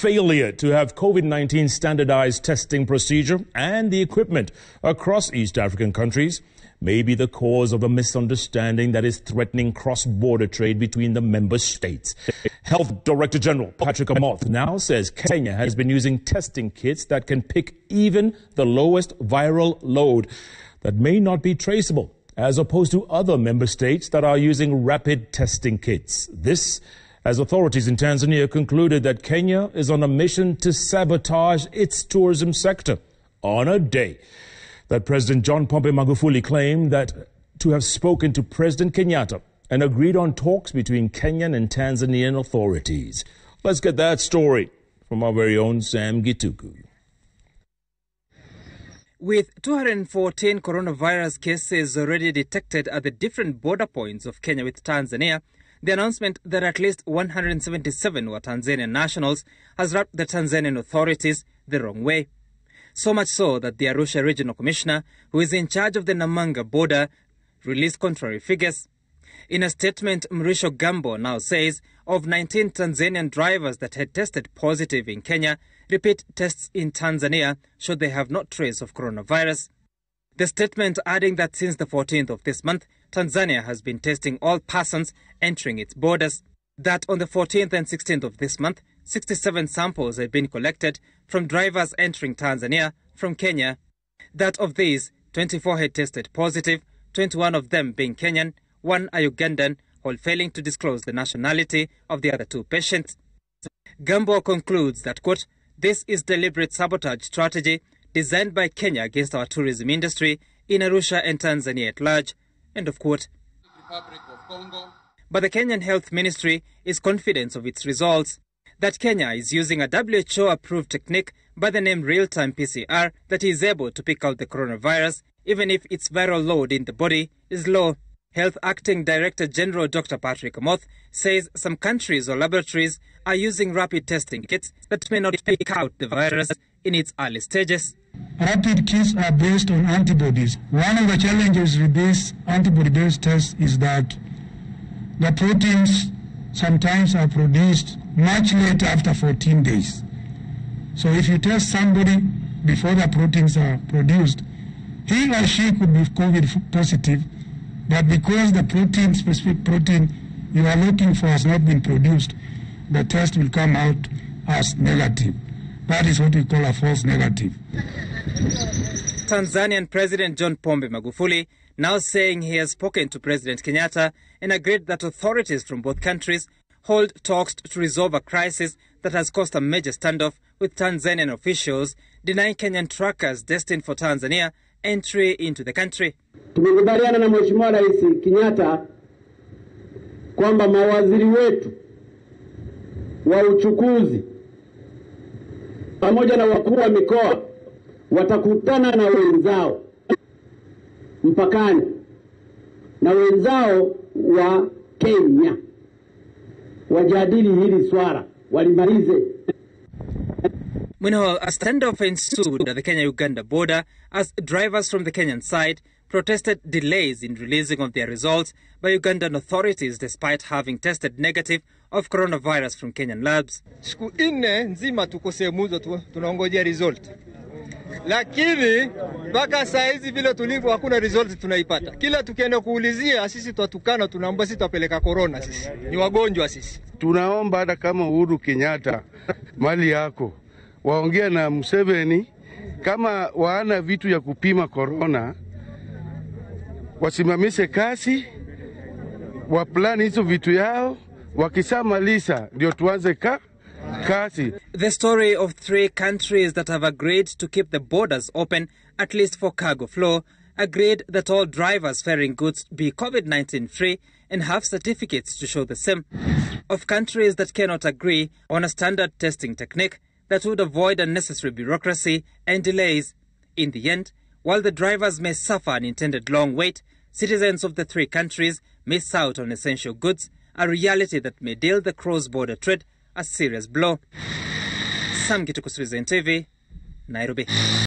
failure to have COVID-19 standardized testing procedure and the equipment across East African countries may be the cause of a misunderstanding that is threatening cross-border trade between the member states. Health Director General Patrick Amoth now says Kenya has been using testing kits that can pick even the lowest viral load that may not be traceable, as opposed to other member states that are using rapid testing kits. This, as authorities in Tanzania concluded that Kenya is on a mission to sabotage its tourism sector on a day that President John Pombe Magufuli claimed that to have spoken to President Kenyatta and agreed on talks between Kenyan and Tanzanian authorities. Let's get that story from our very own Sam Gituku. With 214 coronavirus cases already detected at the different border points of Kenya with Tanzania, the announcement that at least 177 were Tanzanian nationals has rubbed the Tanzanian authorities the wrong way. So much so that the Arusha Regional Commissioner, who is in charge of the Namanga border, released contrary figures. In a statement, Mrisho Gambo now says of 19 Tanzanian drivers that had tested positive in Kenya, repeat tests in Tanzania showed they have no trace of coronavirus. The statement adding that since the 14th of this month, Tanzania has been testing all persons entering its borders. That on the 14th and 16th of this month, 67 samples had been collected from drivers entering Tanzania from Kenya. That of these, 24 had tested positive, 21 of them being Kenyan, 1 a Ugandan, while failing to disclose the nationality of the other 2 patients. Gambo concludes that, quote, "This is deliberate sabotage strategy designed by Kenya against our tourism industry in Arusha and Tanzania at large," end of quote. But the Kenyan Health Ministry is confident of its results, that Kenya is using a WHO-approved technique by the name real-time PCR that is able to pick out the coronavirus even if its viral load in the body is low. Health Acting Director General Dr. Patrick Amoth says some countries or laboratories are using rapid testing kits that may not pick out the virus in its early stages. Rapid kits are based on antibodies. One of the challenges with these antibody-based tests is that the proteins sometimes are produced much later after 14 days. So if you test somebody before the proteins are produced, he or she could be COVID positive, but because the protein, specific protein you are looking for has not been produced, the test will come out as negative. That is what we call a false negative. Tanzanian President John Pombe Magufuli now saying he has spoken to President Kenyatta and agreed that authorities from both countries hold talks to resolve a crisis that has caused a major standoff with Tanzanian officials denying Kenyan truckers destined for Tanzania entry into the country. Tumekubaliana na Mheshimiwa Rais Kenyatta kwamba mawaziri wetu wa uchukuzi pamoja na wakuu wa mikoa watakutana na wenzao mpakani na wenzao wa Kenya wajadili hili swala walimalize. Meanwhile, a standoff ensued at the Kenya-Uganda border as drivers from the Kenyan side protested delays in releasing of their results by Ugandan authorities despite having tested negative of coronavirus from Kenyan labs. Siku 4 nzima tuko sehemu hizo tunaongojea result. Lakini mpaka saa hizi vile tulivyo hakuna result tunaipata. Kila tukienda kuulizia sisi twatukana, tunaomba sisi tupeleka corona, sisi ni wagonjwa sisi. Tunaomba hata kama Uhuru Kenyatta mali yako waongea na Museveni kama waana vitu ya kupima corona, wasimamishe kasi, waplani hizo vitu yao, wakisamaliza ndio tuanze kasi. The story of 3 countries that have agreed to keep the borders open, at least for cargo flow, agreed that all drivers ferrying goods be COVID-19 free and have certificates to show the same. Of countries that cannot agree on a standard testing technique that would avoid unnecessary bureaucracy and delays. In the end, while the drivers may suffer an intended long wait, citizens of the 3 countries miss out on essential goods, a reality that may deal the cross-border trade a serious blow. Sam Gituku, Citizen TV, Nairobi.